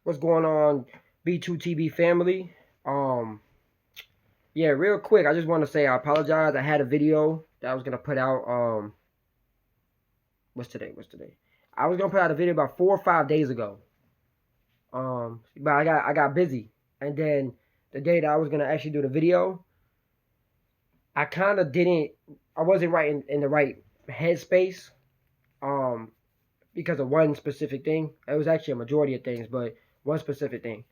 What's going on, B2TB family? Um, yeah, real quick, I just want to say I apologize. I had a video that I was gonna put out. What's today? What's today? I was gonna put out a video about 4 or 5 days ago. But I got busy, and then the day that I was gonna actually do the video, I kind of didn't. I wasn't right in the right headspace. Um, because of one specific thing. It was actually a majority of things, but one specific thing.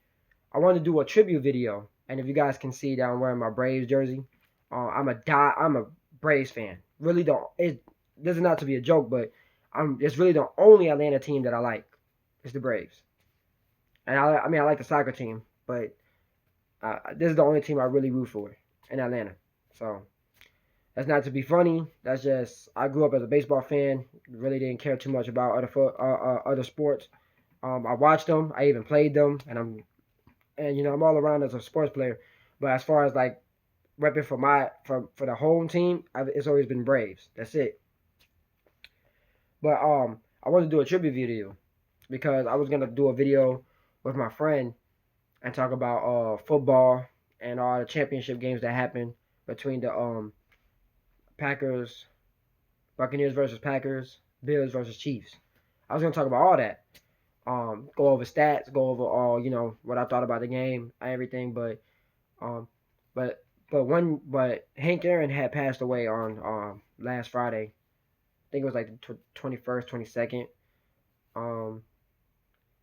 I wanted to do a tribute video, and if you guys can see that I'm wearing my Braves jersey, I'm a Braves fan. Really don't. This is not to be a joke, but it's really the only Atlanta team that I like. It's the Braves, and I mean I like the soccer team, but this is the only team I really root for in Atlanta. So that's not to be funny. That's just I grew up as a baseball fan. Really didn't care too much about other sports. I watched them. I even played them, and I'm all around as a sports player. But as far as like repping for the home team, it's always been Braves. That's it. But I wanted to do a tribute video because I was gonna do a video with my friend and talk about football and all the championship games that happened between the Packers, Buccaneers versus Packers, Bills versus Chiefs. I was gonna talk about all that. Go over stats, go over all what I thought about the game, everything. Um, but but Hank Aaron had passed away on last Friday. I think it was like the 21st, 22nd. Um,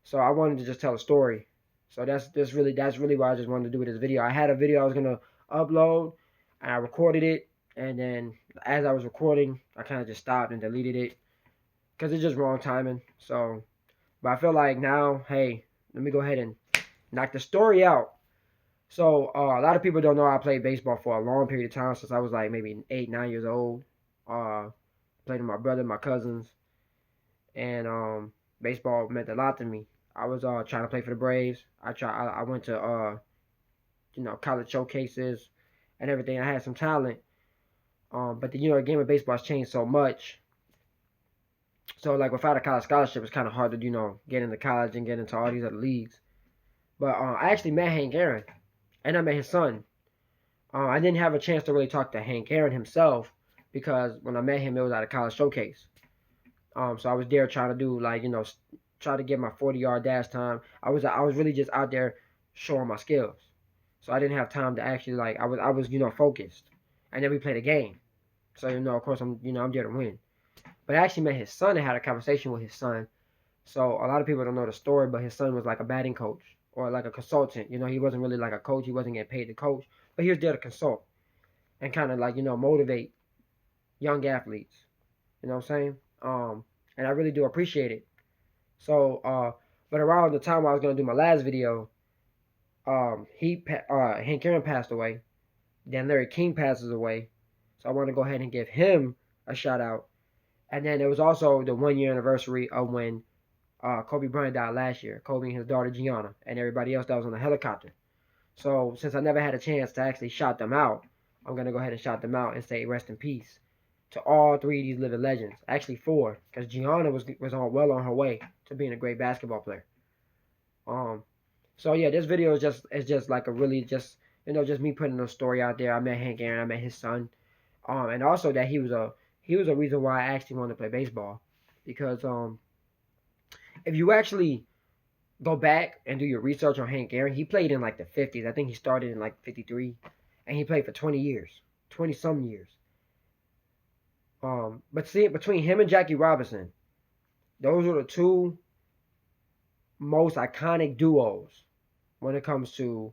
so I wanted to just tell a story. So that's really why I just wanted to do this video. I had a video I was gonna upload, and I recorded it, and then as I was recording, I kind of just stopped and deleted it because it's just wrong timing. So, but I feel like now, hey, let me go ahead and knock the story out. So a lot of people don't know I played baseball for a long period of time since I was like maybe 8, 9 years old. Played with my brother, my cousins, and baseball meant a lot to me. I was trying to play for the Braves. I went to college showcases and everything. I had some talent. But the game of baseball has changed so much. So like without a college scholarship, it's kind of hard to get into college and get into all these other leagues. But I actually met Hank Aaron, and I met his son. I didn't have a chance to really talk to Hank Aaron himself because when I met him, it was at a college showcase. So I was there trying to do try to get my 40-yard dash time. I was really just out there showing my skills. So I didn't have time to actually I was focused. And then we played a game. So of course I'm there to win. But I actually met his son and had a conversation with his son. So a lot of people don't know the story, but his son was like a batting coach or like a consultant. He wasn't really like a coach. He wasn't getting paid to coach, but he was there to consult and kind of motivate young athletes. You know what I'm saying? And I really do appreciate it. So, but around the time I was gonna do my last video, Hank Aaron passed away. Then Larry King passes away. So I want to go ahead and give him a shout out. And then it was also the 1 year anniversary of when Kobe Bryant died last year. Kobe and his daughter Gianna and everybody else that was on the helicopter. So since I never had a chance to actually shout them out, I'm gonna go ahead and shout them out and say rest in peace to all three of these living legends. Actually four, because Gianna was well on her way to being a great basketball player. Um, so yeah, this video is just like a really just me putting a story out there. I met Hank Aaron, I met his son, and also that he was a reason why I actually wanted to play baseball, because if you actually go back and do your research on Hank Aaron, he played in like the 50s. I think he started in like 53, and he played for 20 years, 20 some years. But see, between him and Jackie Robinson, those are the two most iconic duos when it comes to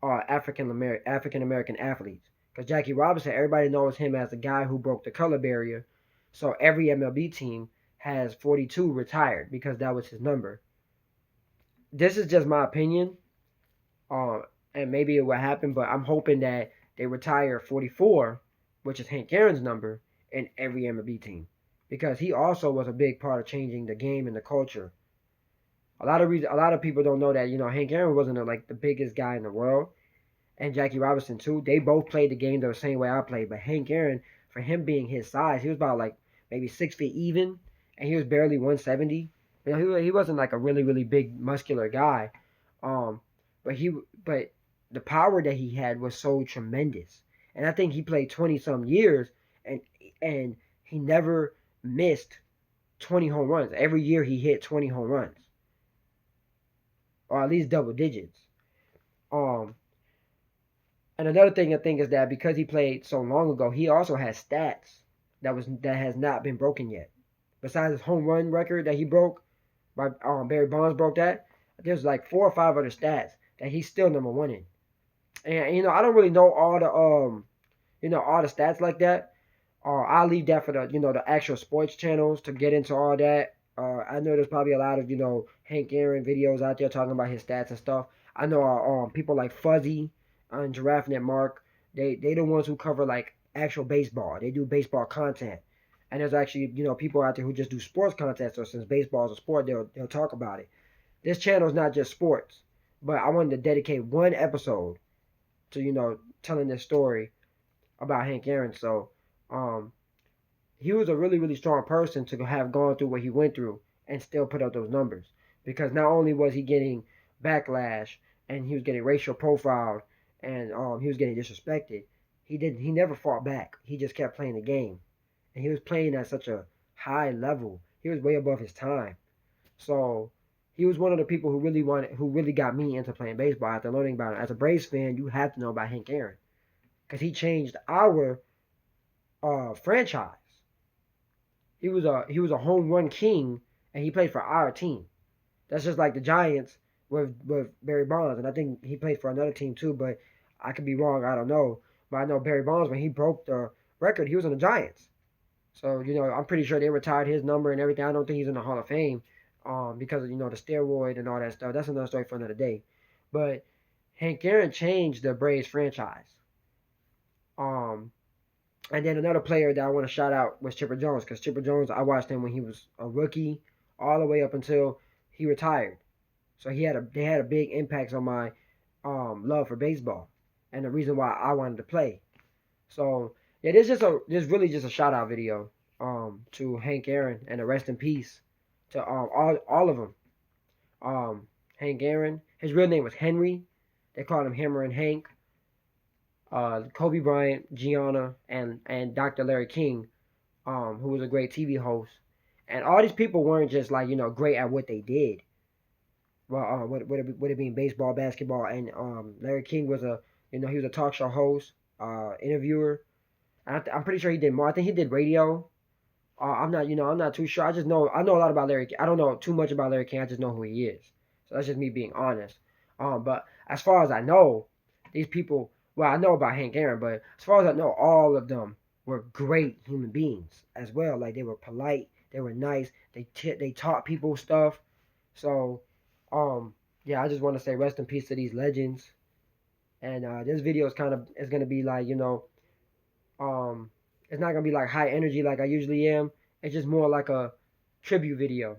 African American athletes. Because Jackie Robinson, everybody knows him as the guy who broke the color barrier. So every MLB team has 42 retired because that was his number. This is just my opinion, uh, and maybe it will happen, but I'm hoping that they retire 44, which is Hank Aaron's number, in every MLB team, because he also was a big part of changing the game and the culture. A lot of people don't know that Hank Aaron wasn't like the biggest guy in the world, and Jackie Robinson too. They both played the game the same way I played, but Hank Aaron, for him being his size, he was about like maybe 6 feet even, and he was barely 170. You know, he wasn't like a really big muscular guy. Um, but but the power that he had was so tremendous. And I think he played 20 some years, and and he never missed 20 home runs. Every year he hit 20 home runs, or at least double digits. Um, and another thing I think is that because he played so long ago, he also has stats that has not been broken yet. Besides his home run record that he broke, by Barry Bonds broke that. There's like 4 or 5 other stats that he's still number one in. And I don't really know all the all the stats like that. I'll leave that for the actual sports channels to get into all that. I know there's probably a lot of Hank Aaron videos out there talking about his stats and stuff. I know people like Fuzzy and Giraffe Net Mark. They the ones who cover like actual baseball. They do baseball content. And there's actually people out there who just do sports content. So since baseball is a sport, they'll talk about it. This channel is not just sports, but I wanted to dedicate one episode to telling this story about Hank Aaron. So um, he was a really strong person to have gone through what he went through and still put up those numbers. Because not only was he getting backlash and he was getting racial profiled and he was getting disrespected, he never fought back. He just kept playing the game, and he was playing at such a high level. He was way above his time. So he was one of the people who really got me into playing baseball after learning about it. As a Braves fan, you have to know about Hank Aaron because he changed our franchise. He was a home run king, and he played for our team. That's just like the Giants with Barry Bonds, and I think he played for another team too, but I could be wrong. I don't know, but I know Barry Bonds, when he broke the record, he was in the Giants. So I'm pretty sure they retired his number and everything. I don't think he's in the Hall of Fame, because of the steroid and all that stuff. That's another story for another day. But Hank Aaron changed the Braves franchise. Um, And then another player that I want to shout out was Chipper Jones, because Chipper Jones, I watched him when he was a rookie, all the way up until he retired. So they had a big impact on my love for baseball and the reason why I wanted to play. So yeah, this really just a shout out video to Hank Aaron, and a rest in peace to all of them. Hank Aaron, his real name was Henry. They called him Hammerin Hank. Kobe Bryant, Gianna, and Dr. Larry King, who was a great TV host. And all these people weren't just like great at what they did. Well, would it being baseball, basketball, and Larry King was he was a talk show host, interviewer. And I'm pretty sure he did more. I think he did radio. I'm not too sure. I know a lot about Larry King. I don't know too much about Larry King. I just know who he is. So that's just me being honest. But as far as I know, these people. Well, I know about Hank Aaron, but as far as I know, all of them were great human beings as well. Like, they were polite, they were nice, they taught people stuff. So, yeah, I just want to say rest in peace to these legends. And this video is gonna be like um, it's not gonna be like high energy like I usually am. It's just more like a tribute video.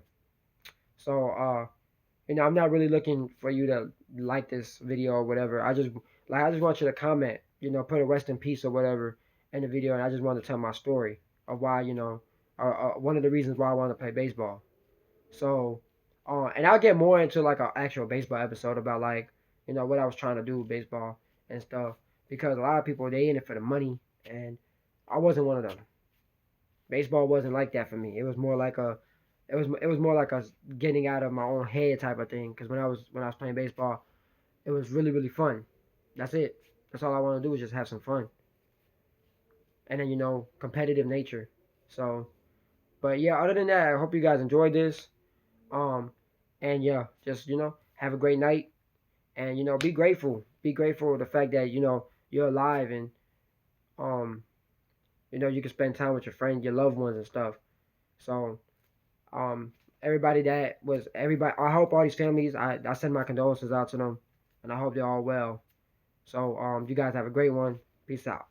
So, I'm not really looking for you to like this video or whatever. I just want you to comment, put a rest in peace or whatever in the video, and I just want to tell my story of why, one of the reasons why I want to play baseball. So, and I'll get more into like an actual baseball episode about like, what I was trying to do with baseball and stuff, because a lot of people, they in it for the money, and I wasn't one of them. Baseball wasn't like that for me. It was more like it was more like a getting out of my own head type of thing. Because when I was playing baseball, it was really fun. That's it. That's all I want to do is just have some fun. And then competitive nature. So, but yeah, other than that, I hope you guys enjoyed this. Um, and yeah, just have a great night, and be grateful. Be grateful for the fact that you're alive, and um, you can spend time with your friends, your loved ones, and stuff. So, um, everybody. I hope all these families. I send my condolences out to them, and I hope they're all well. So, you guys have a great one. Peace out.